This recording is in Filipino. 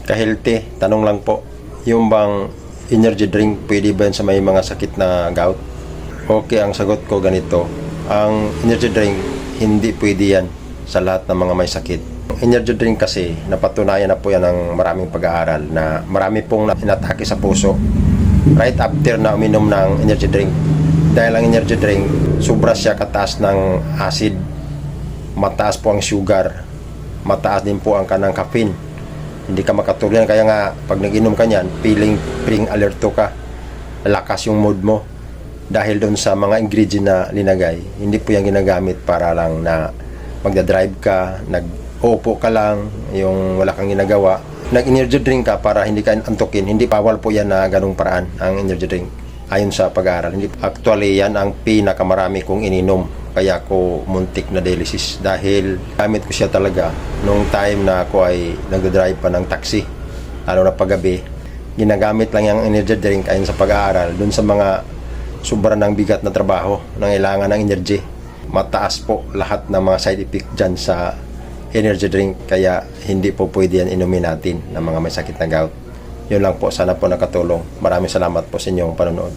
ka-healthy. Tanong lang po, yung bang energy drink, pwede ba yan sa may mga sakit na gout? Okay, ang sagot ko ganito. Ang energy drink, hindi pwede yan sa lahat ng mga may sakit. Energy drink kasi, napatunayan na po yan ng maraming pag-aaral na marami pong inatake sa puso right after na uminom ng energy drink. Dahil ang energy drink, sobra siya kataas ng acid, mataas po ang sugar, mataas din po ang kanang caffeine. Hindi ka makatulyan, kaya nga pag nag-inom ka niyan, feeling alerto ka, lakas yung mood mo dahil doon sa mga ingredient na linagay. Hindi po yan ginagamit para lang na magdadrive ka, nag-upo ka lang, yung wala kang ginagawa. Nag-energy drink ka para hindi ka antukin. Hindi, bawal po yan na ganung paraan ang energy drink ayon sa pag-aaral. Actually, yan ang pinakamarami kong ininom. Kaya ko muntik na dialysis dahil gamit ko siya talaga nung time na ako ay nagdadrive pa ng taxi, lalo na paggabi. Ginagamit lang yung energy drink ayon sa pag-aaral dun sa mga sobrang ng bigat na trabaho na kailangan ng energy. Mataas po lahat ng mga side effect dyan sa energy drink, kaya hindi po pwede yan inumin natin ng mga may sakit na gout. Yun lang po, sana po nakatulong. Maraming salamat po sa inyong panonood.